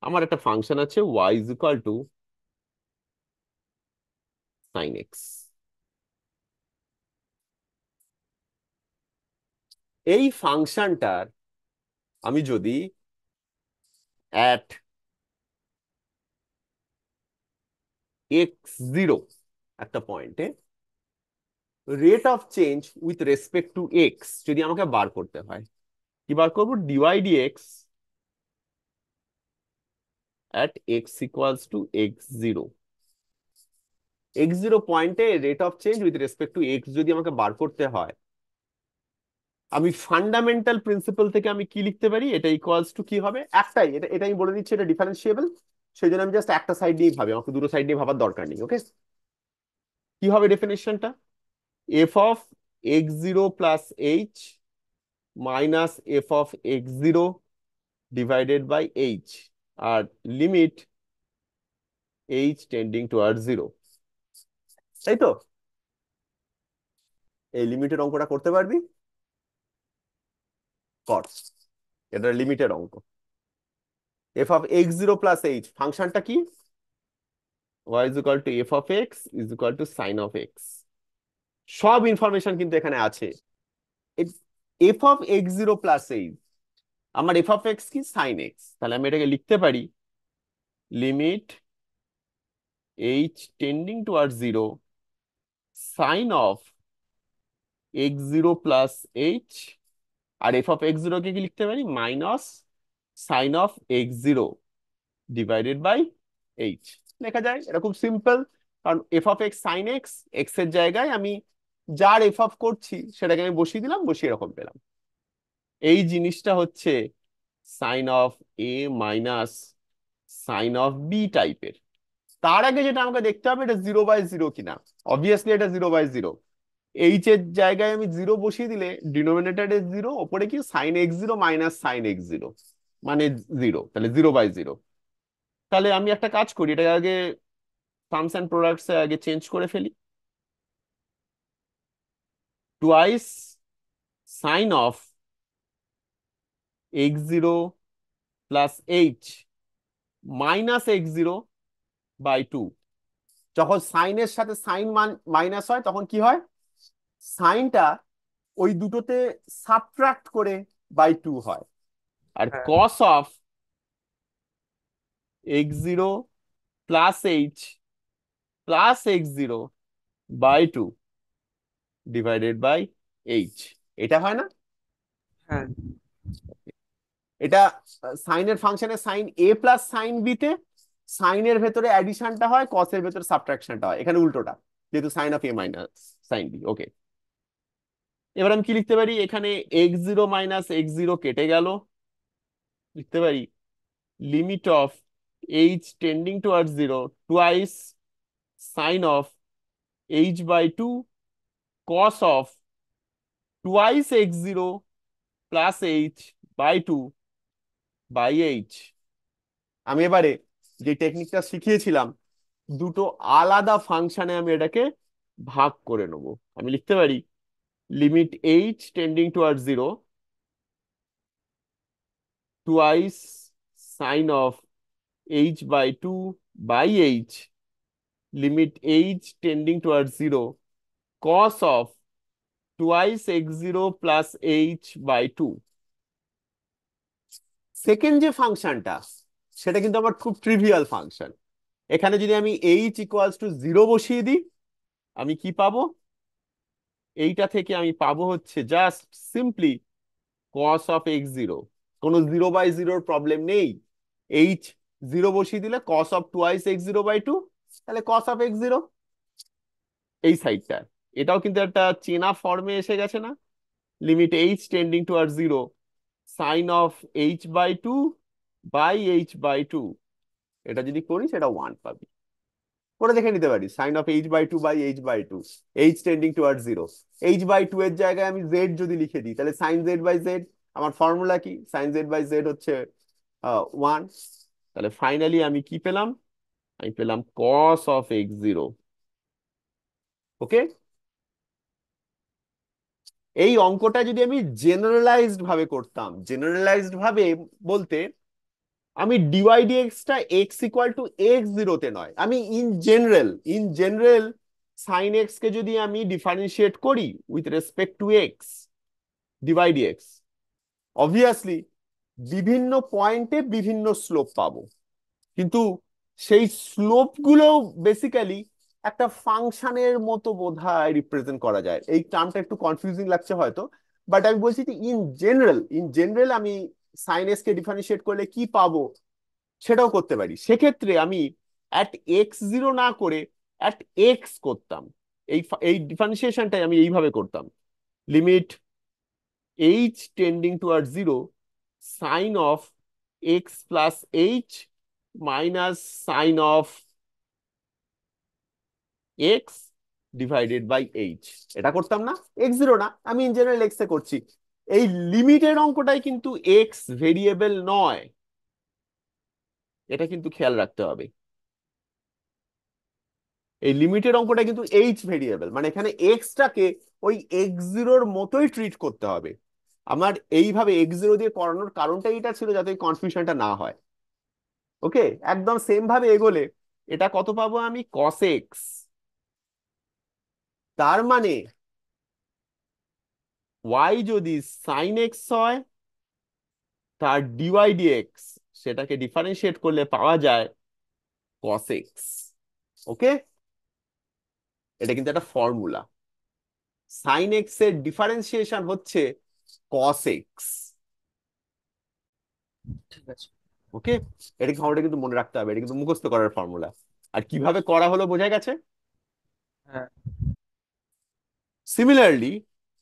আমার একটা ফাংশন আছে y is equal to sine x. এই ফাংশনটার আমি যদি অ্যাট x0 একটা পয়েন্টে rate of change with respect to x যদি আমাকে বার করতে হয়, কি বার করবো? D y d x at x equals to x0। x0 পয়েন্টে rate of change with respect to x যদি আমাকে বার করতে হয়, আমি ফান্ডামেন্টাল প্রিন্সিপাল থেকে আমি কি লিখতে পারি? এটা ইকুয়ালস টু কি হবে? একটাই, এটা আমি বলে দিচ্ছি, এটা ডিফারেন্সিয়েবল। সেই জন্য আমি জাস্ট একটা সাইড নিয়েই ভাবি, আমাকে দুটো সাইড নিয়ে ভাবার দরকার নেই। ওকে, কি হবে ডেফিনেশনটা? F of x0 plus H minus F of x0 divided by H, আর limit H tending toward zero. তাই তো? এই লিমিটের অঙ্কটা করতে পারবি? কর, এটা লিমিটের অঙ্ক। F of x0 plus H, ফাংশনটা কি? y is equal to f of x is equal to sin of x। সব ইনফরমেশন কিন্তু এখানে আছে। F of x0 plus h, আমার এফ অফ এক্স কি? Sine x. তাহলে আমি এটাকে লিখতে পারি limit H tending toward zero sine of x0 plus h, আর এফ অফ x0 কে কি লিখতে পারি? Minus sine of x0 divided by h. লেখা যায়, এটা খুব সিম্পল। কারণ f of x sine x, x এর জায়গায় আমি যার এফ অফ করছি সেটাকে আমি বসিয়ে দিলাম, বসিয়ে এরকম পেলাম। এই জিনিসটা হচ্ছে sine of A minus sine of b টাইপের। তার আগে যেটা আমাকে দেখতে হবে, এটা 0/0 কিনা। অবভিয়াসলি এটা 0/0। এইচ এর জায়গায় আমি জিরো বসিয়ে দিলে ডিনোমিনেটরে জিরো, ওপরে কি? Sign x0 minus sine x0 মানে জিরো, তাহলে 0/0। তাহলে আমি একটা কাজ করি, এটাকে আগে সামস এন্ড প্রোডাক্টস এ আগে চেঞ্জ করে ফেলি। Twice sine of x0 plus H minus x0 by two. যখন সাইনের সাথে সাইন মাইনাস হয় তখন কি হয়? সাইনটা ওই দুটোতে সাবট্রাক্ট করে বাই টু হয়। আর হ্যাঁ, cos of x0 plus h plus x0 by two divided by h, এটা হয় না? হ্যাঁ, এটা সাইনের ফাংশনে sine a plus sine b তে সাইনের ভেতরে অ্যাডিশনটা হয়, কসের ভেতরে সাবট্রাকশনটা হয়, এখানে উল্টোটা, যেহেতু sine of A minus sine B. Okay, এবার আমি কি লিখতে পারি? এখানে x0 মাইনাস x0 কেটে গেল, লিখতে পারি limit of h tending toward zero twice sine of h by two cos of twice x0 plus h by two by h. আমি এবারে যে টেকনিকটা শিখিয়েছিলাম, দুটো আলাদা ফাংশনে আমি এটাকে ভাগ করে নেব। আমি লিখতে পারি limit H tending toward zero twice sine of h by two by h limit H tending toward zero cos of twice x0 plus h by two. Second যে ফাংশনটা, সেটা কিন্তু আমার খুব ট্রিভিয়াল ফাংশন। এখানে যদি আমি এইচ ইকুয়ালস টু জিরো বসিয়ে দিই, আমি কি পাবো? এইটা থেকে আমি পাবো হচ্ছে just simply cos of x0। কোনো 0/0 প্রবলেম নেই। এইচ জিরো বসিয়ে দিলে cos of twice x0 by two, তাহলে কস অফ x0 এই সাইডটা। এটাও কিন্তু একটা চেনা ফর্মে এসে গেছে না? Limit H tending toward zero sine of h by two by h by two, এটা যদি করি সেটা ওয়ান পাবি। করে দেখে নিতে পারি sine of h by two by h by two, h tending toward zero. H by two এর জায়গায় আমি জেড যদি লিখে দিই, তাহলে সাইন জেড বাই জেড। আমার ফর্মুলা কি? সাইন জেড বাই জেড হচ্ছে ওয়ান। তাহলে ফাইনালি আমি কি পেলাম? আমি পেলাম কস অফ x0। ওকে, এই অঙ্কটা যদি আমি জেনারেলাইজড ভাবে করতাম, জেনারেলাইজড ভাবে বলতে আমি ডিওয়াই ডিএক্সটা এক্স ইকুয়াল টু এক্স জিরোতে নয়, আমি ইন জেনারেল সাইন এক্স কে যদি আমি ডিফারেন্সিয়েট করি with respect to X D Y D X, obviously বিভিন্ন পয়েন্টে বিভিন্ন স্লোপ পাবো, কিন্তু সেই স্লোপ গুলো বেসিক্যালি একটা ফাংশনের মতো বোধহয় রিপ্রেজেন্ট করা যায়। এই টার্মটা একটু কনফিউজিং লাগছে হয়তো, বাট আমি বলছি যে ইন জেনারেল আমি সাইন এস কে ডিফারেন্সিয়েট করলে কি পাবো সেটাও করতে পারি। সেক্ষেত্রে আমি অ্যাট এক্স জিরো না করে অ্যাট এক্স করতাম। এই ডিফারেন্সিয়েশনটাই আমি এইভাবে করতাম, limit H tending toward zero sine of x plus H minus sine of x divided by h. এটা করতাম না, এক্স জিরো না, আমি ইন জেনারেল এক্স এ করছি। এই লিমিটের অঙ্কটাই কিন্তু এক্স ভেরিয়েবল নয়, এটা কিন্তু খেয়াল রাখতে হবে। এই লিমিটের অঙ্কটা কিন্তু এইচ ভেরিয়েবল, মানে এখানে এক্সটাকে ওই এক্স জিরোর মতোই ট্রিট করতে হবে। আমার এইভাবে এক্স জিরো দিয়ে করানোর কারণটাই এটা ছিল, যাতে কনফিউশনটা না হয়। ওকে, একদম সেম ভাবে এগোলে এটা কত পাবো আমি, কস এক্স, তার মানে ওয়াই যদি সাইন এক্স হয় তার ডিওয়াই ডিএক্স সেটাকে ডিফারেন্সিয়েট করলে পাওয়া যায় কস এক্স। ওকে, এটা কিন্তু একটা ফর্মুলা, সাইন এক্স এর ডিফারেন্সিয়েশন হচ্ছে কস এক্স। ঠিক আছে। ওকে, এটা ফর্মুলা কিন্তু মনে রাখতে হবে, এটা কিন্তু মুখস্থ করার ফর্মুলা। আর কিভাবে করা হলো বোঝা গেছে। হ্যাঁ। সিমিলারলি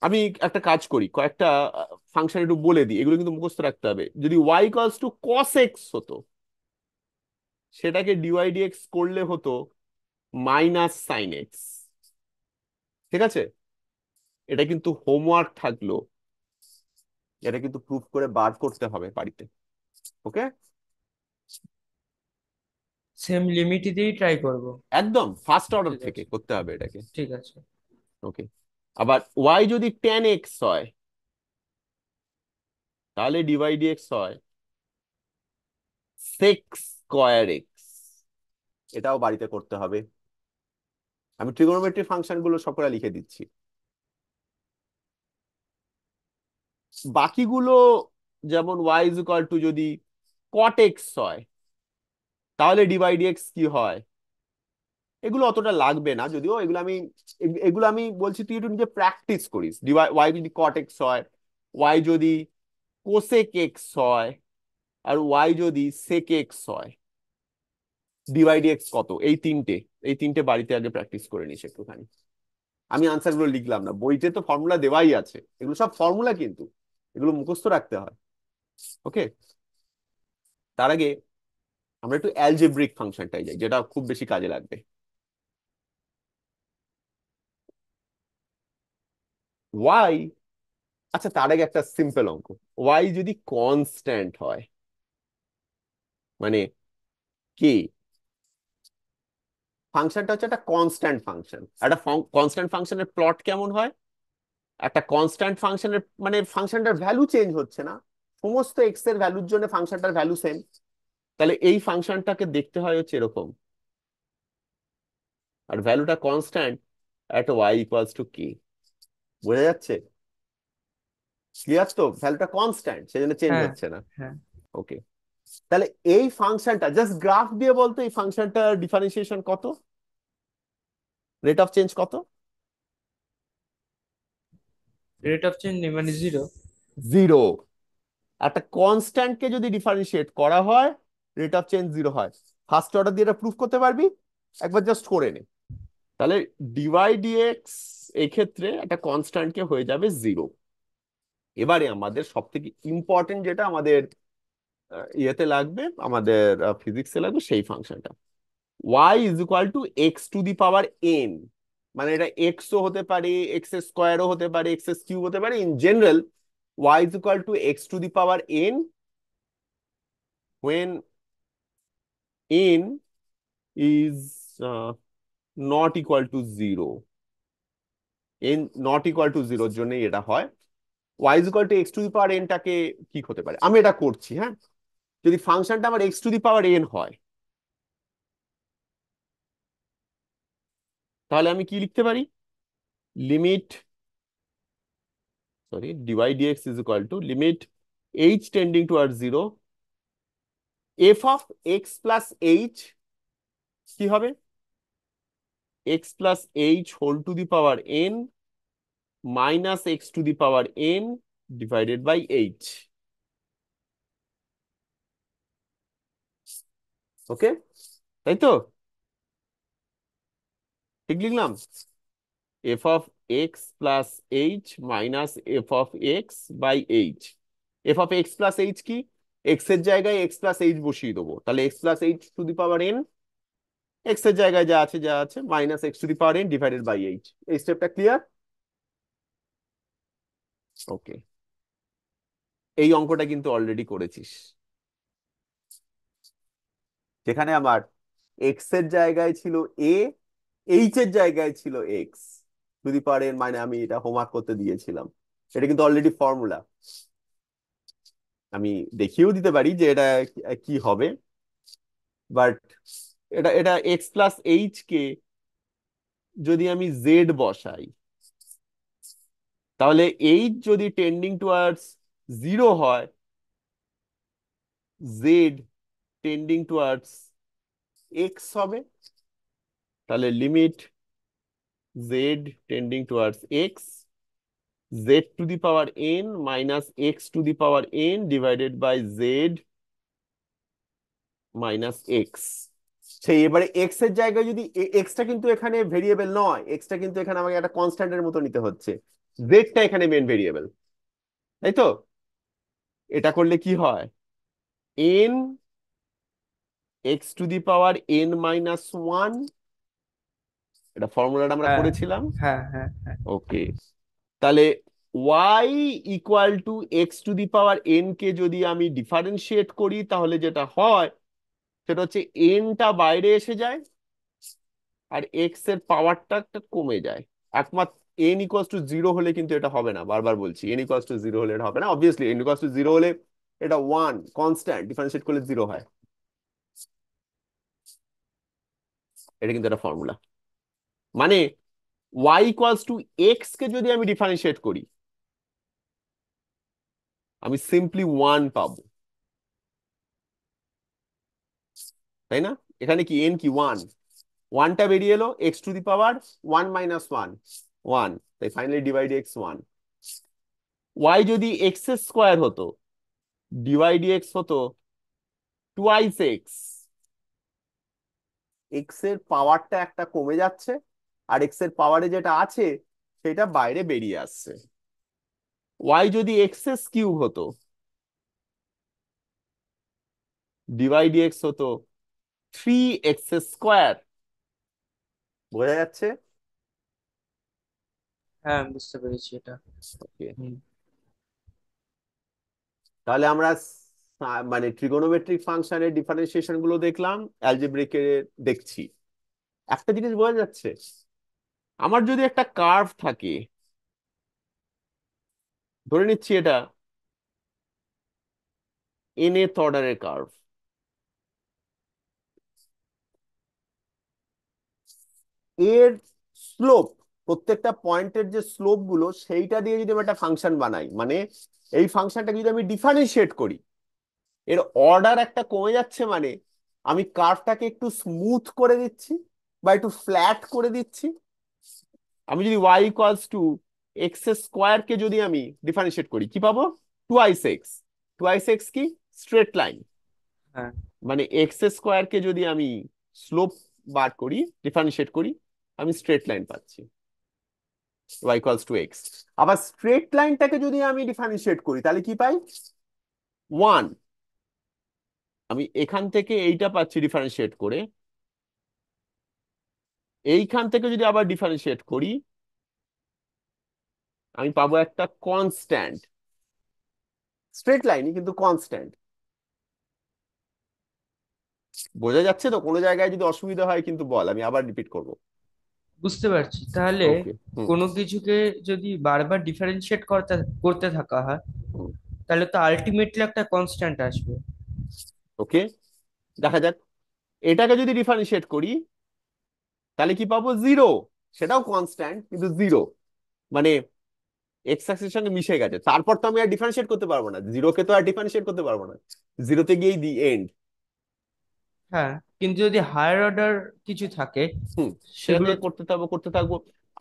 আমি একটা কাজ করি, কয়েকটা ফাংশন একটু বলে দিই, এগুলো কিন্তু মুখস্থ রাখতে হবে। যদি Y equals to cos x হতো, সেটাকে ডিওয়াই ডিএক্স করলে হতো মাইনাস সাইন এক্স। ঠিক আছে, এটা কিন্তু হোমওয়ার্ক থাকলো, এটা কিন্তু প্রুফ করে বার করতে হবে বাড়িতে। ওকে, সেম লিমিট দিয়েই ট্রাই করব। একদম ফার্স্ট অর্ডার ঠিক থেকে আছে। করতে হবে এটাকে। ঠিক আছে। ওকে, আবার ওয়াই যদি টেন এক্স হয় তাহলে ডিভাইড এক্স হয় সেক্স স্কোয়ার এক্স। এটাও বাড়িতে করতে হবে, আমি ট্রিগোনোমেট্রি ফাংশন গুলো সবকটা লিখে দিচ্ছি। বাকিগুলো যেমন ওয়াই ইজ ইকুয়াল টু যদি কট এক্স হয় তাহলে ডিভাইড এক্স কি হয়, এগুলো অতটা লাগবে না যদিও, এগুলো আমি বলছি তুই একটু নিজে প্র্যাকটিস করিস। ওয়াই যদি কট এক্স হয়, ওয়াই যদি কোসেক এক্স হয়, আর ওয়াই যদি সেক এক্স হয়, ডিভাইড এক্স কত, এই তিনটে বাড়িতে আগে প্র্যাকটিস করে নিস একটুখানি। আমি আনসার গুলো লিখলাম না, বইতে তো ফর্মুলা দেওয়াই আছে, এগুলো সব ফর্মুলা কিন্তু এগুলো মুখস্থ রাখতে হয়। ওকে, তার আগে আমরা একটু অ্যালজেব্রিক ফাংশনটাই যাই, যেটা খুব বেশি কাজে লাগবে। ওয়াই, আচ্ছা তার আগে একটা সিম্পল অঙ্ক, ওয়াই যদি কনস্ট্যান্ট হয়, মানে কি, ফাংশনটা হচ্ছে একটা কনস্ট্যান্ট ফাংশন। একটা কনস্ট্যান্ট ফাংশনের প্লট কেমন হয়, একটা কনস্ট্যান্ট ফাংশনের মানে ফাংশনটার ভ্যালু চেঞ্জ হচ্ছে না, সমস্ত এক্স এর ভ্যালুর জন্য ফাংশনটার ভ্যালু সেম, তাহলে এই ফাংশনটাকে দেখতে হয় হচ্ছে এরকম, আর ভ্যালুটা কনস্ট্যান্ট একটা ওয়াই ইকুয়ালস টু কি। বোঝা যাচ্ছে, ক্লিয়ার তো, ভ্যালুটা কনস্ট্যান্ট সেজন্য চেঞ্জ হ্যাঁ। হচ্ছে না। হ্যাঁ। ওকে, তাহলে এই ফাংশনটা জাস্ট গ্রাফ দিয়ে বলতো এই ফাংশনটার ডিফারেন্সিয়েশন কত, রেট অফ চেঞ্জ কত, রেট অফ চেঞ্জ মানে জিরো। জিরো। একটা কনস্ট্যান্টকে যদি ডিফারেন্সিয়েট করা হয় রেট অফ চেঞ্জ জিরো হয়। ফার্স্ট অর্ডার দিয়ে এটা প্রুফ করতে পারবি, একবার জাস্ট করে নে। তাহলে ডিওয়াই ডিএক্স এই ক্ষেত্রে একটা কনস্ট্যান্টকে হয়ে যাবে জিরো। এবারে আমাদের সব থেকে ইম্পর্টেন্ট যেটা আমাদের ইয়েতে লাগবে, আমাদের ফিজিক্সে লাগবে, সেই ফাংশনটা y is equal to x to the power n. মানে এটা এক্সও হতে পারে, এক্স স্কোয়ারও হতে পারে, এক্স কিউব হতে পারে। In general y is equal to x to the power n when n is not equal to zero, n not equal to জিরোর জন্যই এটা হয়। y is equal to x to the power n টাকে কি হতে পারে, আমি এটা করছি, হ্যাঁ। যদি ফাংশনটা আমার X to the power N হয়, তাহলে আমি কি লিখতে পারি? Limit, sorry, D Y D X is equal to limit H tending toward zero, F of x plus H কি হবে? X plus H whole to the power N minus x to the power N divided by H. Okay, তাই তো? ঠিক লিখলাম? F of x plus H minus F of X by H. F of x plus H কি? X এর জায়গায় x plus h বসিয়ে দেবো, তাহলে x plus h to the power n, x এর জায়গায় যা আছে যা আছে, minus x to the power N divided by h. এই স্টেপটা ক্লিয়ার? ওকে, এই অঙ্কটা কিন্তু অলরেডি করেছিস, যেখানে আমার এক্স এর জায়গায় ছিল এ, এইচ এর জায়গায় ছিল x to the power n, মানে আমি এটা হোমওয়ার্ক করতে দিয়েছিলাম। এটা কিন্তু অলরেডি ফর্মুলা, আমি দেখিয়েও দিতে পারি যে এটা কি হবে, বাট এটা এটা এক্স প্লাস এইচ কে যদি আমি জেড বসাই, তাহলে এইচ যদি টেন্ডিং টুয়ার্ডস জিরো হয়, জেড টেন্ডিং টুয়ার্ডস এক্স হবে। তাহলে limit z tending towards x, z to the power N minus x to the power N divided by z minus x. সেই এবারে এক্স এর জায়গায় যদি, এক্সটা কিন্তু এখানে ভেরিয়েবল নয়, এক্সটা কিন্তু এখানে আমাকে একটা কনস্ট্যান্টের মতো নিতে হচ্ছে, জেডটা এখানে মেন ভেরিয়েবল, তাই তো? এটা করলে কি হয়? N x to the power N minus one, এটা ফর্মুলাটা আমরা হ্যাঁ করেছিলাম। হ্যাঁ হ্যাঁ হ্যাঁ। ওকে, তাহলে y equal to x to the power n কে যদি আমি ডিফারেন্সিয়েট করি, তাহলে যেটা হয় সেটা হচ্ছে এনটা বাইরে এসে যায় আর এক্স এর পাওয়ারটা একটা কমে যায়। একমাত্র এন ইকুয়ালস টু জিরো হলে কিন্তু এটা হবে না, বারবার বলছি, এন ইকুয়ালস টু জিরো হলে এটা হবে না। Obviously N equals to zero হলে এটা ওয়ান কনস্ট্যান্ট, ডিফারেন্সিয়েট করলে জিরো হয়। এটা কিন্তু একটা ফর্মুলা, মানে ওয়াই ইকুয়ালস টু এক্স কে যদি আমি ডিফারেন্সিয়েট করি, আমি সিম্পলি ওয়ান পাবো, তাই না? এখানে কি এন কি ওয়ান, ওয়ানটা বেরিয়ে এলো, X to the power one minus one, one, তাই finally divide X one. Y যদি এক্স স্কোয়ার হতো, ডিভাইড এক্স হতো টুয়াইস এক্স, এক্স এর পাওয়ারটা একটা কমে যাচ্ছে আর এক্স এর পাওয়ারে যেটা আছে সেটা বাইরে বেরিয়ে আসছে। ওয়াই যদি এক্স কিউব হতো, ডিভাইড এক্স হতো থ্রি এক্স স্কোয়ার। বোঝা যাচ্ছে? হ্যাঁ আমি বুঝতে পেরেছি এটা। ওকে, হুম। তাহলে আমরা মানে ট্রিগোনোমেট্রিক ফাংশনের ডিফারেন্সিয়েশন গুলো দেখলাম, অ্যালজেব্রিক দেখছি। একটা জিনিস বোঝা যাচ্ছে, আমার যদি একটা কার্ভ থাকে, ধরে নিচ্ছি এটা nth অর্ডারের কার্ভ, এর স্লোপ, প্রত্যেকটা পয়েন্টের যে স্লোপ গুলো সেইটা দিয়ে যদি আমি একটা ফাংশন বানাই, মানে এই ফাংশনটাকে যদি আমি ডিফারেন্সিয়েট করি, এর অর্ডার একটা কমে যাচ্ছে, মানে আমি কার্ভটাকে একটু স্মুথ করে দিচ্ছি বা একটু ফ্ল্যাট করে দিচ্ছি। আমি যদি Y equals to X square কে যদি আমি ডিফারেন্সিয়েট করি, কি পাবো? Twice X. টুয়াইস এক্স কি? Straight line. হ্যাঁ মানে এক্স স্কোয়ার কে যদি আমি স্লোপ বার করি, ডিফারেন্সিয়েট করি, আমি স্ট্রেট লাইন পাচ্ছি, y ইকুয়ালস টু এক্স। আবার স্ট্রেট লাইনটাকে যদি আমি ডিফারেন্সিয়েট করি, তাহলে কি পাই? ওয়ান। আমি এখান থেকে এইটা পাচ্ছি ডিফারেন্সিয়েট করে, এইখান থেকে যদি আবার ডিফারেন্সিয়েট করি, আমি পাবো একটা কনস্ট্যান্ট, স্ট্রেট লাইনই কিন্তু কনস্ট্যান্ট। বোঝা যাচ্ছে তো? কোনো জায়গায় যদি অসুবিধা হয় কিন্তু বল, আমি আবার রিপিট করবো। বুঝতে পারছি। তাহলে ওকে, হুম, কোনো কিছুকে যদি বারবার ডিফারেন্সিয়েট করতে করতে থাকা হয়, হুম। তাহলে তো আলটিমেটলি একটা কনস্ট্যান্ট আসবে। ওকে, দেখা যাক। এটাকে যদি ডিফারেন্সিয়েট করি তাহলে কি পাবো? জিরো। সেটাও কনস্ট্যান্ট কিন্তু জিরো, মানে এক্স অ্যাক্সিসের সঙ্গে মিশে গেছে। তারপর তো আমি আর ডিফারেন্সিয়েট করতে পারবো না, জিরোকে তো আর ডিফারেন্সিয়েট করতে পারবো না, জিরোতে গিয়েই দি এন্ড। হ্যাঁ, কিন্তু যদি হায়ার অর্ডার কিছু থাকে হুম, সেটা সেগুলো থেকে করতে থাকবো করতে থাকবো,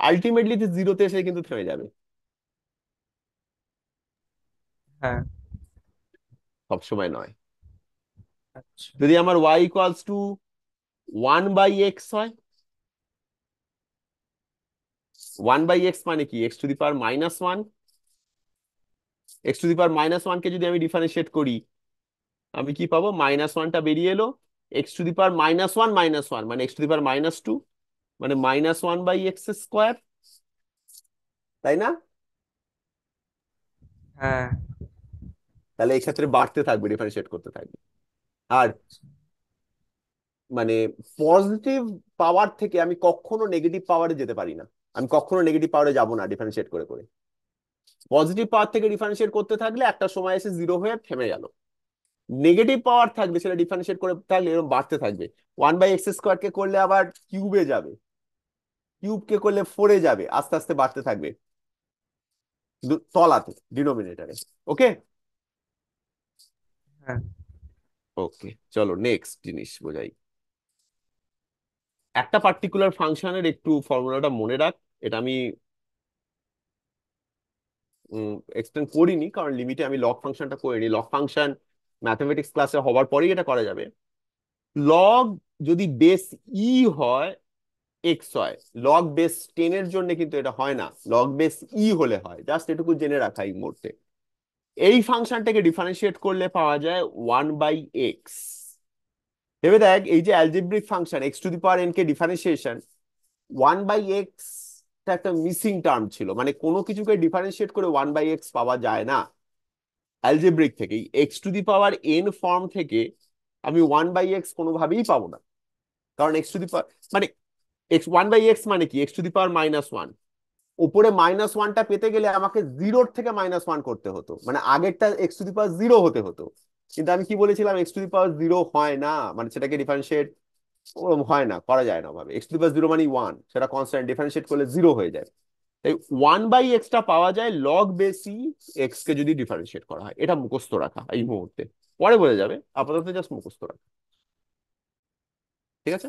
আলটিমেটলি যে জিরোতে এসে কিন্তু থেমে যাবে। হ্যাঁ। সবসময় নয়। আচ্ছা। যদি আমার ওয়াই ইকুয়ালস টু 1/x হয়, 1/x মানে কি? x⁻−1, x⁻−1 কে যদি আমি ডিফারেন্সিয়েট করি আমি কি পাবো? -1টা বেরিয়ে এলো, x⁻−1 মানে x⁻², মানে -1/x², তাই না? হ্যাঁ। তাহলে এই ক্ষেত্রে বাড়তে থাকবে, ডিফারেন্সিয়েট করতে থাকবে। আর মানে পজিটিভ পাওয়ার থেকে আমি কখনো নেগেটিভ পাওয়ারে যেতে পারি না, আমি কখনো নেগেটিভ পাওয়ারে যাব না ডিফারেন্সিয়েট করে করে। পজিটিভ পাওয়ার থেকে ডিফারেন্সিয়েট করতে থাকলে একটা সময় এসে জিরো হয়ে থেমে গেল। নেগেটিভ পাওয়ার থাকবে, সেটা ডিফারেন্সিয়েট করে থাকলে এরকম বাড়তে থাকবে। 1/x² কে করলে আবার কিউবে যাবে, কিউব কে করলে 4-এ যাবে, আস্তে আস্তে বাড়তে থাকবে তলাতে, ডিনোমিনেটরে। ওকে। হ্যাঁ। ওকে, চলো নেক্সট জিনিস বোঝাই। একটা পার্টিকুলার ফাংশনের একটু ফর্মুলাটা মনে রাখ। এটা আমি এক্সটেন্ড করিনি, কারণ লিমিটে আমি লগ ফাংশনটা করিনি। লগ ফাংশন ম্যাথমেটিক্স ক্লাসে হবার পরেই এটা করা যাবে। লগ যদি বেস ই হয়, এক্স হয়। লগ বেস 10-এর জন্য কিন্তু এটা হয় না, লগ বেস ই হলে হয়। জাস্ট এটুকু জেনে রাখা এই মুহূর্তে। এই ফাংশনটাকে ডিফারেন্সিয়েট করলে পাওয়া যায় 1/x। ভেবে দেখ, এই যে অ্যালজেব্রিক ফাংশন x⁻n কে ডিফারেন্সিয়েশন, 1/x একটা মিসিং টার্ম ছিল, মানে কোনো কিছুকে ডিফারেন্সিয়েট করে 1/x পাওয়া যায় না অ্যালজেব্রিক থেকে। x⁻n ফর্ম থেকে আমি 1/x কোনোভাবেই পাবো না, কারণ মানে x 1/x মানে কি? x⁻−1। উপরে -1টা পেতে গেলে আমাকে জিরোর থেকে -1 করতে হতো, মানে আগেরটা x⁻0 হতে হতো। কিন্তু আমি কি বলেছিলাম? x⁻0 হয় না, মানে সেটাকে ডিফারেন্সিয়েট হয় না, করা যায় না ভাবে। x⁻0 মানে 1, সেটা কনস্ট্যান্ট, ডিফারেন্সিয়েট করলে জিরো হয়ে যায়। তাই 1/x পাওয়া যায় লগ বেসি এক্স কে যদি ডিফারেন্সিয়েট করা হয়। এটা মুখস্থ রাখা এই মুহূর্তে, পরে বোঝা যাবে, আপাতত জাস্ট মুখস্থ রাখা। ঠিক আছে,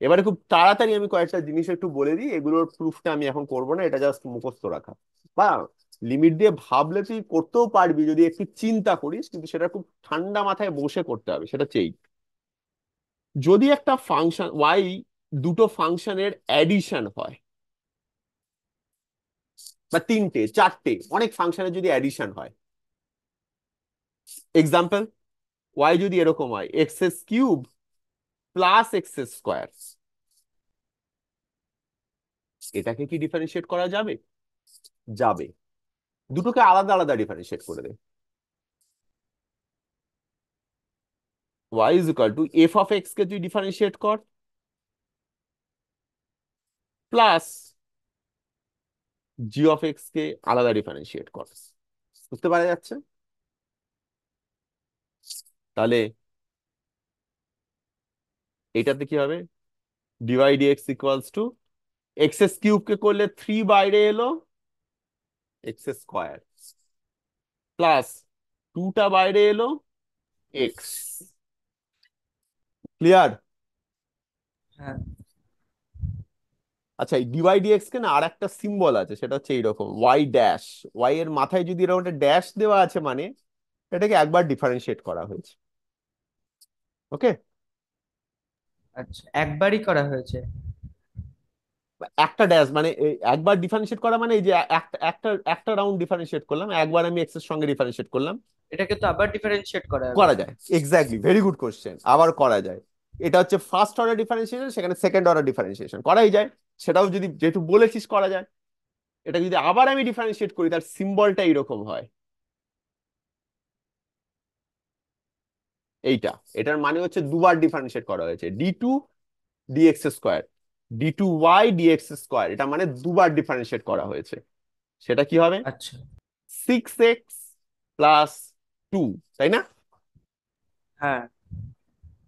এবারে খুব তাড়াতাড়ি আমি কয়েকটা জিনিস একটু বলে দিই, এগুলোর প্রুফটা আমি এখন করবো না, এটা জাস্ট মুখস্থ রাখা। বা লিমিট দিয়ে ভাবলে তুই করতেও পারবি যদি একটু চিন্তা করিস, কিন্তু সেটা খুব ঠান্ডা মাথায় বসে করতে হবে। সেটা চেই, যদি একটা ফাংশন ওয়াই দুটো ফাংশনের অ্যাডিশন হয়, বা তিনটে চারটে অনেক ফাংশনের যদি অ্যাডিশন হয়, এক্সাম্পল ওয়াই যদি এরকম হয় x³ + x², এটাকে কি ডিফারেন্সিয়েট করা যাবে? যাবে। দুটোকে আলাদা আলাদা ডিফারেন্সিয়েট করে দে। y = f(x) কে তুই ডিফারেন্সিয়েট কর, প্লাস g(x) কে আলাদা ডিফারেন্সিয়েট কর। বুঝতে পারা যাচ্ছে? তাহলে এটাতে কি হবে? dy/dx = x³ কে করলে 3 বাইরে এলো, x², প্লাস 2টা বাইরে এলো, x। ক্লিয়ার? হ্যাঁ। আচ্ছা, এই dy/dx কে না আর একটা সিম্বল আছে, সেটা হচ্ছে এইরকম y'। y এর মাথায় যদি এরকম একটা ড্যাশ দেওয়া আছে, মানে এটাকে একবার ডিফারেন্সিয়েট করা হয়েছে। ওকে, আচ্ছা, একবারই করা হয়েছে। একটা ড্যাশ মানে একবার ডিফারেন্সিয়েট করা, মানে এই যে একটা একটা একটা রাউন্ড ডিফারেন্সিয়েট করলাম, একবার আমি এক্স এর সঙ্গে ডিফারেন্সিয়েট করলাম। এটাকে তো আবার ডিফারেন্সিয়েট করা যাবে। করা যায়, এক্স্যাক্টলি, ভেরি গুড কোশ্চেন, আবার করা যায়। এটা হচ্ছে ফার্স্ট অর্ডার ডিফারেন্সিয়েশন, সেখানে সেকেন্ড অর্ডার ডিফারেন্সিয়েশন করাই যায়। সেটাও যদি, যেহেতু বলেছিস করা যায়। এটা যদি আবার আমি ডিফারেন্সিয়েট করি, তার সিম্বলটা এইরকম হয়, এইটা। এটার মানে হচ্ছে দুবার ডিফারেন্সিয়েট করা হয়েছে, d2 dx², d2y dx², এটা মানে দুবার ডিফারেন্সিয়েট করা হয়েছে। সেটা কি হবে? আচ্ছা। 6x + 2, তাই না? হ্যাঁ।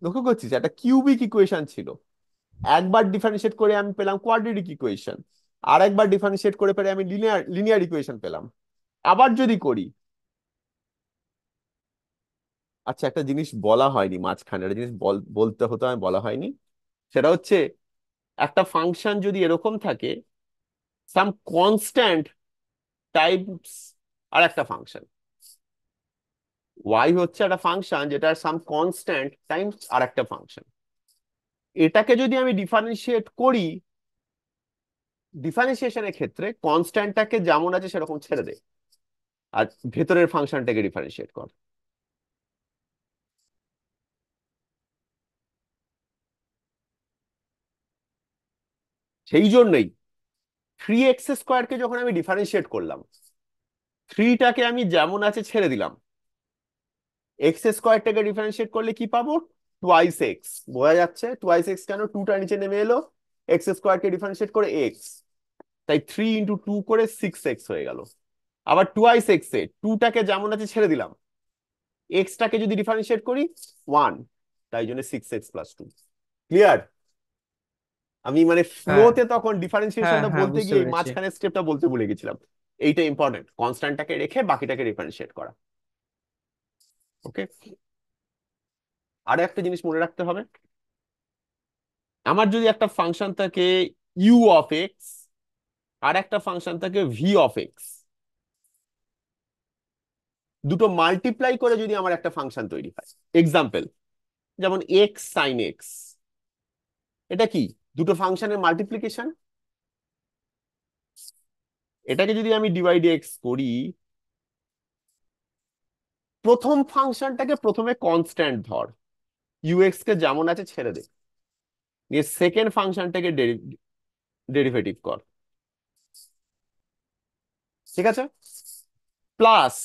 লক্ষ্য করছিস একটা কিউবিক ইকুয়েশন ছিল, একবার ডিফারেন্সিয়েট করে আমি পেলাম কোয়াড্রেটিক ইকুয়েশন, আর একবার ডিফারেন্সিয়েট করে পেলে আমি লিনিয়ার লিনিয়ার ইকুয়েশন পেলাম। আবার যদি করি, আচ্ছা একটা জিনিস বলা হয়নি মাঝখানে, একটা জিনিস বলতে হতো, আমি বলা হয়নি। সেটা হচ্ছে একটা ফাংশন যদি এরকম থাকে, সাম কনস্ট্যান্ট টাইপস আর একটা ফাংশন, ওয়াই হচ্ছে একটা ফাংশন যেটার সাম কনস্ট্যান্ট টাইমস আর একটা ফাংশন, এটাকে যদি আমি ডিফারেন্সিয়েট করি, ডিফারেন্সিয়েশনের ক্ষেত্রে কনস্ট্যান্টটাকে যেমন আছে সেরকম ছেড়ে দে, আর ভেতরের ফাংশনটাকে ডিফারেন্সিয়েট কর। সেই জন্যই 3x² যখন আমি ডিফারেন্সিয়েট করলাম, থ্রিটাকে আমি যেমন আছে ছেড়ে দিলাম, x² ডিফারেন্সিয়েট করলে কি পাবো? Twice x. বোঝা যাচ্ছে টুয়াইস এক্স কেন? টুটা নিচে নেমে এলো, x² ডিফারেন্সিয়েট করে এক্স, তাই 3 × 2 করে 6x হয়ে গেল। আবার টুয়াইস এক্স এ টুটাকে যেমন আছে ছেড়ে দিলাম, এক্সটাকে যদি ডিফারেন্সিয়েট করি 1, তাই জন্য 6x+2। ক্লিয়ার? আমি মানে হ্যাঁ, ফ্লোতে তখন হ্যাঁ, ডিফারেন্সিয়েশনটা হ্যাঁ, বলতে বুঝতে গিয়ে এই পেরেছি। মাঝখানের স্টেপটা বলতে ভুলে গেছিলাম। এইটা ইম্পর্টেন্ট, কনস্ট্যান্টটাকে রেখে বাকিটাকে ডিফারেন্সিয়েট করা। ওকে, আরো একটা জিনিস মনে রাখতে হবে, আমার যদি একটা ফাংশন থাকে u(x) আর একটা ফাংশন থাকে v(x), দুটো মাল্টিপ্লাই করে যদি আমার একটা ফাংশন তৈরি হয়, এক্সাম্পল যেমন x sin x, এটা কি? দুটো ফাংশনের মাল্টিপ্লিকেশন। এটাকে যদি আমি dy/dx করি, প্রথম ফাংশনটাকে প্রথমে কনস্ট্যান্ট ধর, কে যেমন আছে ছেড়ে দে, নিয়ে সেকেন্ড ফাংশনটাকে ডেরিভেটিভ কর, ঠিক আছে? প্লাস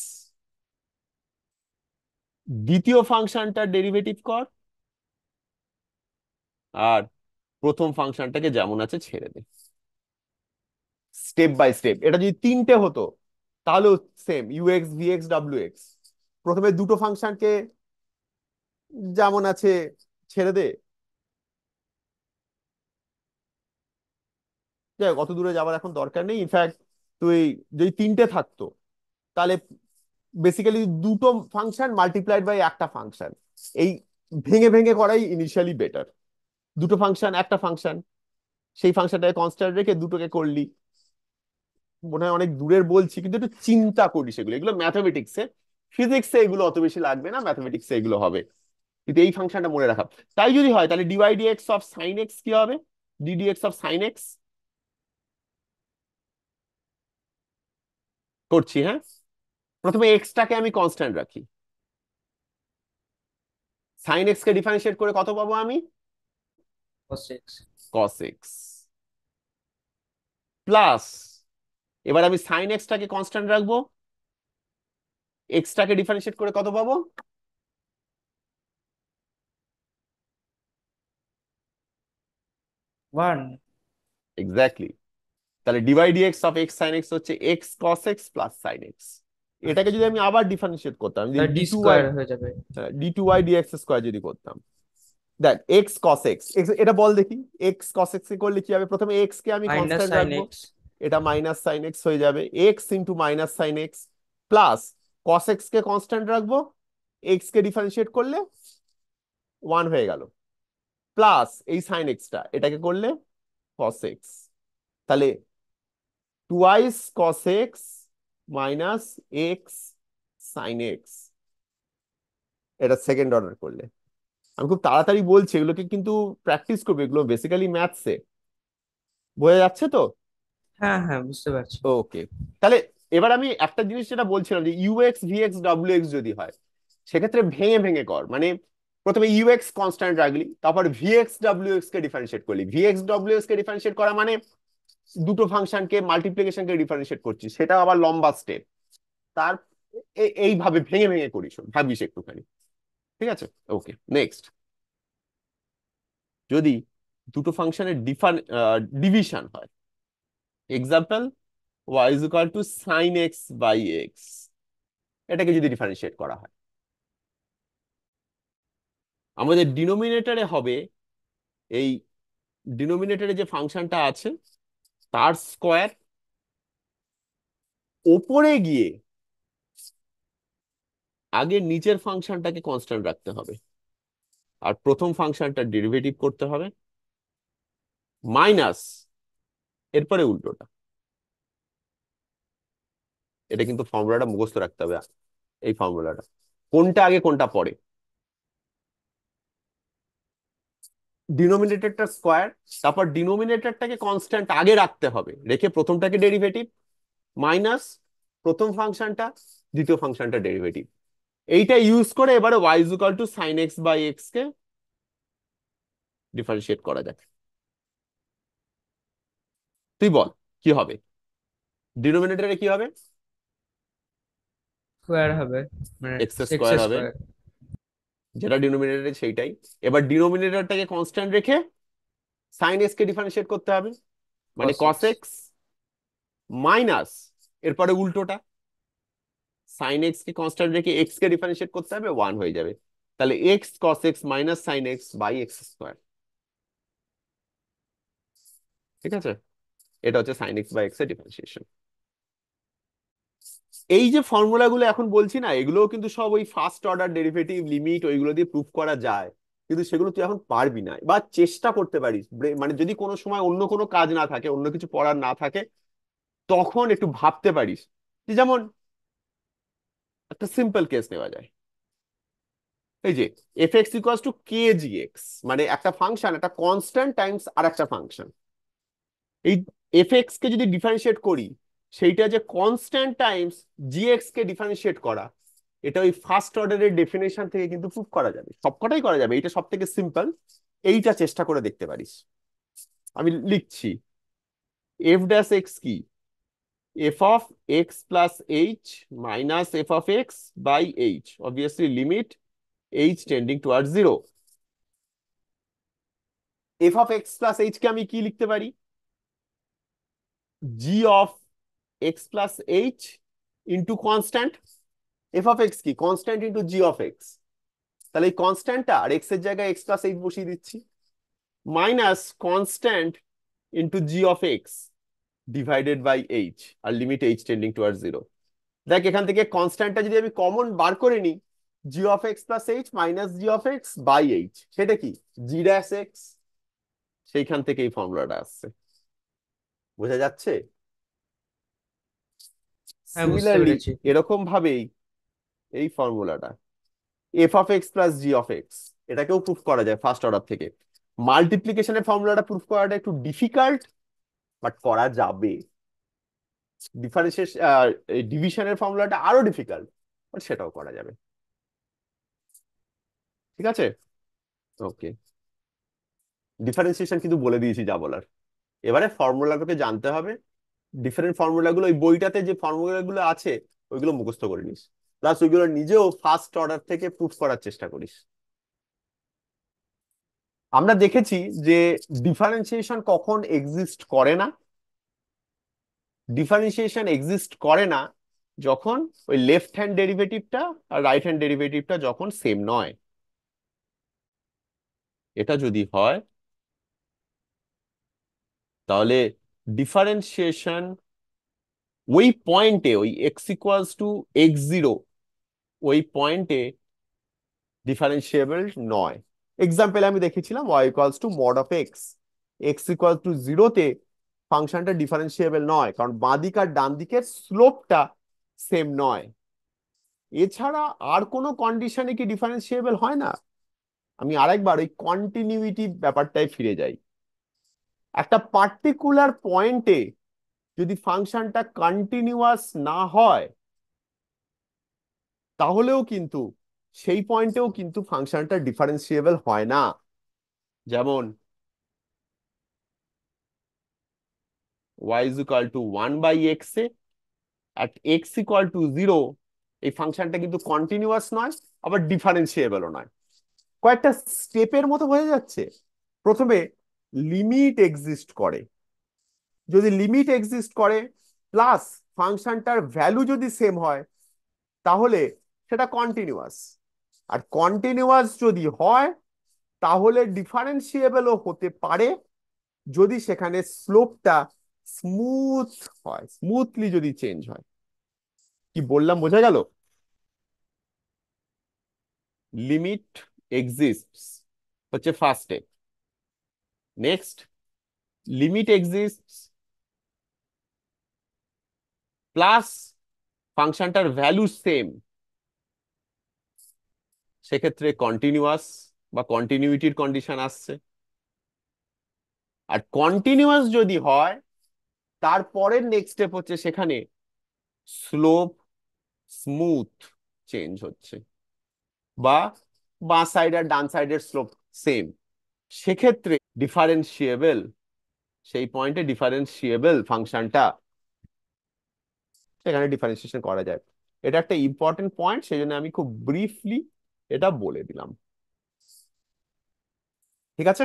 দ্বিতীয় ফাংশনটার ডেরিভেটিভ কর, আর প্রথম ফাংশনটাকে যেমন আছে ছেড়ে দে। Step by step. এটা যদি তিনটে হতো তাহলেও same, UX VX W x, প্রথমে দুটো ফাংশনকে যেমন আছে ছেড়ে দে। যাই হোক, অত দূরে যাবার এখন দরকার নেই। ইনফ্যাক্ট তুই যদি তিনটে থাকতো, তাহলে বেসিক্যালি দুটো ফাংশন মাল্টিপ্লাইড বাই একটা ফাংশন, এই ভেঙে ভেঙে করাই ইনিশিয়ালি বেটার। দুটো ফাংশন একটা ফাংশন, সেই ফাংশনটাকে কনস্ট্যান্ট রেখে দুটোকে করলি। মনে হয় অনেক দূরের বলছি, কিন্তু একটু চিন্তা করিস, এগুলো এগুলো ম্যাথমেটিক্সে, ফিজিক্সে এগুলো অত বেশি লাগবে না, ম্যাথমেটিক্সে এগুলো হবে। কিন্তু এই ফাংশনটা মনে রাখা। তাই যদি হয় তাহলে dy/dx অফ সাইন এক্স কি হবে? ddx অফ সাইন এক্স করছি, হ্যাঁ। প্রথমে এক্সটাকে আমি কনস্ট্যান্ট রাখি, সাইন এক্স কে ডিফারেন্সিয়েট করে কত পাবো আমি? cos x। Cos x. Plus এবার আমি সাইন এক্সটাকে কনস্ট্যান্ট রাখবো, এক্সটাকে ডিফারেন্সিয়েট করে কত পাবো? 1। এক্স্যাক্টলি। তাহলে dy/dx of x sin x হচ্ছে x cos x plus sine x. এটাকে যদি আচ্ছা, আমি আবার ডিফারেন্সিয়েট করতাম, যদি ডি d2y, স্কোয়ার হয়ে যাবে। d2y dx² যদি করতাম, দেখ x cos x, এটা বল দেখি, x cos x এ করলে কি হবে? প্রথমে x কে আমি মাইনাস কনস্ট্যান্ট সাইন রাখবো, এক্স। এটা মাইনাস সাইন এক্স হয়ে যাবে, x into minus sine x, plus cos x কে কনস্ট্যান্ট রাখবো, x কে ডিফারেন্সিয়েট করলে 1 হয়ে গেল, প্লাস এই সাইন এক্সটা এটাকে করলে cos x, তাহলে twice cos x minus x sine x, এটা সেকেন্ড অর্ডার করলে। আমি খুব তাড়াতাড়ি বলছি, এগুলোকে কিন্তু প্র্যাকটিস করবে, এগুলো বেসিক্যালি ম্যাথসে। বোঝা যাচ্ছে তো? হ্যাঁ, হ্যাঁ, বুঝতে পারছি। ওকে, তাহলে এবার আমি একটা জিনিস যেটা বলছিলাম, যে ইউএক্স ভিএক্স ডব্লিউ এক্স যদি হয়, সেক্ষেত্রে ভেঙে ভেঙে কর। মানে প্রথমে ইউএক্স কনস্ট্যান্ট রাখলি, তারপর ভিএক্স ডব্লিউ এক্স কে ডিফারেন্সিয়েট করলি, ভিএক্স ডব্লিউ এক্স কে ডিফারেন্সিয়েট করা মানে দুটো ফাংশনকে মাল্টিপ্লিকেশনকে ডিফারেন্সিয়েট করছিস, সেটা আবার লম্বা স্টেপ। তার এইভাবে ভেঙে ভেঙে করিস, ভাবিস একটুখানি, ঠিক আছে? ওকে, নেক্সট। যদি দুটো ফাংশনের ডিভিশন হয়, এক্সাম্পল y = sin x/x, এটাকে যদি ডিফারেন্সিয়েট করা হয়, আমাদের ডিনোমিনেটরে হবে এই ডিনোমিনেটরে যে ফাংশনটা আছে তার স্কোয়ার, ওপরে গিয়ে আগে নিচের ফাংশনটাকে কনস্ট্যান্ট রাখতে হবে, আর প্রথম ফাংশনটা ডেরিভেটিভ করতে হবে, মাইনাস এরপরে উল্টোটা। এটা কিন্তু ফর্মুলাটা মুখস্থ রাখতে হবে, এই ফর্মুলাটা কোনটা আগে কোনটা পরে। ডিনোমিনেটরটা স্কোয়ার, তারপর ডিনোমিনেটরটাকে কনস্ট্যান্ট আগে রাখতে হবে, রেখে প্রথমটাকে ডেরিভেটিভ, মাইনাস প্রথম ফাংশনটা, দ্বিতীয় ফাংশনটা ডেরিভেটিভ। এইটা ইউজ করে এবারে y is equal to sine x by x কে ডিফারেন্সিয়েট করা যায়। তুই বল কি হবে, ডিনোমিনেটরে কি হবে? স্কোয়ার হবে, মানে এক্স এক্স স্কোয়ার হবে, স্কোয়ার। যেটা ডিনোমিনেটরে সেইটাই। এবার ডিনোমিনেটরটাকে কনস্ট্যান্ট রেখে সাইন এক্স কে ডিফারেন্সিয়েট করতে হবে, মানে cos cos x. X, minus এরপরে উল্টোটা, সাইন এক্স কে কনস্ট্যান্ট রেখে এক্স কে ডিফারেন্সিয়েট করতে হবে, 1 হয়ে যাবে। তাহলে x cos x minus sine x by x square. ঠিক আছে, এটা হচ্ছে সাইন এক্স বাই এক্স এর ডিফারেন্সিয়েশন। এই যে ফর্মুলাগুলো এখন বলছি না, এগুলোও কিন্তু সব ওই ফার্স্ট অর্ডার ডেরিভেটিভ লিমিট ওইগুলো দিয়ে প্রুফ করা যায়, কিন্তু সেগুলো তুই এখন পারবি না, বা চেষ্টা করতে পারিস। মানে যদি কোনো সময় অন্য কোনো কাজ না থাকে, অন্য কিছু পড়ার না থাকে, তখন একটু ভাবতে পারিস। যে যেমন একটা সিম্পল কেস নেওয়া যায়, এই যে এফ এক্স ইকুয়ালস টু কে জি এক্স, মানে একটা ফাংশন, একটা কনস্ট্যান্ট টাইমস আর একটা ফাংশন। এই এফ এক্স কে যদি ডিফারেন্সিয়েট করি, সেইটা যে কনস্ট্যান্ট টাইমস জি এক্স কে ডিফারেন্সিয়েট করা, এটা ওই ফার্স্ট অর্ডারের ডেফিনেশন থেকে কিন্তু প্রুভ করা যাবে, সবকটাই করা যাবে, এটা সব থেকে সিম্পল। এইটা চেষ্টা করে দেখতে পারিস। আমি লিখছি, এফ ড্যাশ এক্স কি, F of x plus H minus F of X by H, obviously limit H tending toward 0। F of x plus H কে আমি কি লিখতে পারি, G of x plus H into constant. F of x কি, constant into G of X, তাহলে এই কনস্ট্যান্টটা আর x এর জায়গায় এক্স প্লাস এইচ বসিয়ে দিচ্ছি, minus constant into G of x divided by H, আর লিমিট এইচ টেন্ডিং টুয়ার্ড 0। দেখ এখান থেকে কনস্ট্যান্টটা যদি আমি কমন বার করে নিই, G of x plus H minus G of X by H, সেটা কি, জি ড্যাশ এক্স। সেইখান থেকে এই ফর্মুলাটা আসছে, বোঝা যাচ্ছে? হ্যাঁ, বুঝতে সিমিলারলি পেরেছি। এরকম ভাবেই এই ফর্মুলাটা F of x plus G of x, এটাকেও প্রুফ করা যায় ফার্স্ট অর্ডার থেকে। মাল্টিপ্লিকেশনের ফর্মুলাটা প্রুফ করাটা একটু ডিফিকাল্ট, বাট করা যাবে। ডিফারেন্সিয়েশন, ডিভিশনের ফর্মুলাটা আরো ডিফিকাল্ট, বাট সেটাও করা যাবে। ঠিক আছে, ওকে। ডিফারেন্সিয়েশন কিন্তু বলে দিয়েছি যা বলার, এবারে ফর্মুলাগুলোকে জানতে হবে। ডিফারেন্ট ফর্মুলাগুলো ওই বইটাতে যে ফর্মুলাগুলো আছে ওইগুলো মুখস্থ করে নিস, প্লাস ওইগুলো নিজেও ফার্স্ট অর্ডার থেকে প্রুফ করার চেষ্টা করিস। আমরা দেখেছি যে ডিফারেন্সিয়েশন কখন এক্সিস্ট করে না। ডিফারেন্সিয়েশন এক্সিস্ট করে না যখন ওই লেফট হ্যান্ড ডেরিভেটিভটা আর রাইট হ্যান্ড ডেরিভেটিভটা যখন সেম নয়। এটা যদি হয়, তাহলে ডিফারেন্সিয়েশন ওই পয়েন্টে, ওই x equals to x zero, ওই পয়েন্টে ডিফারেন্সিয়েবল নয়। এক্সাম্পল আমি দেখেছিলাম y equals to mod of x, x equal to জিরোতে ফাংশনটা ডিফারেন্সিয়েবল নয়, কারণ বাঁ দিক আর ডান দিকের স্লোপটা সেম নয়। এছাড়া আর কোনো কন্ডিশনে কি ডিফারেন্সিয়েবল হয় না? আমি আরেকবার ওই কন্টিনিউইটি ব্যাপারটায় ফিরে যাই। একটা পার্টিকুলার পয়েন্টে যদি ফাংশনটা কন্টিনিউয়াস না হয়, তাহলেও কিন্তু সেই পয়েন্টেও কিন্তু ফাংশনটা ডিফারেন্সিয়েবল হয় না। যেমন y is equal to 1 by x A at x equal to 0, এই ফাংশনটা কিন্তু কন্টিনিউয়াস নয়, আবার ডিফারেন্সিয়েবলও নয়। কয়েকটা স্টেপের মতো হয়ে যাচ্ছে। প্রথমে লিমিট এক্সিস্ট করে, যদি লিমিট এক্সিস্ট করে প্লাস ফাংশনটার ভ্যালু যদি সেম হয়, তাহলে সেটা কন্টিনিউয়াস। আর কন্টিনিউয়াস যদি হয়, তাহলে ডিফারেন্সিয়েবলও হতে পারে যদি সেখানে স্লোপটা স্মুথ হয়, স্মুথলি যদি চেঞ্জ হয়। কি বললাম বোঝা গেল? লিমিট এক্সিস্টস হচ্ছে first step. Next, limit exists plus ফাংশনটার ভ্যালু সেম, সেক্ষেত্রে কন্টিনিউয়াস বা কন্টিনিউইটির কন্ডিশন আসছে। আর কন্টিনিউয়াস যদি হয়, তারপরের নেক্সট স্টেপ হচ্ছে সেখানে স্লোপ স্মুথ চেঞ্জ হচ্ছে, বা বাঁ সাইড আর ডান সাইডের স্লোপ সেম, সেক্ষেত্রে ডিফারেন্সিয়েবল, সেই পয়েন্টে ডিফারেন্সিয়েবল ফাংশনটা, সেখানে ডিফারেন্সিয়েশন করা যায়। এটা একটা ইম্পর্টেন্ট পয়েন্ট, সেই জন্য আমি খুব ব্রিফলি এটা বলে দিলাম। ঠিক আছে।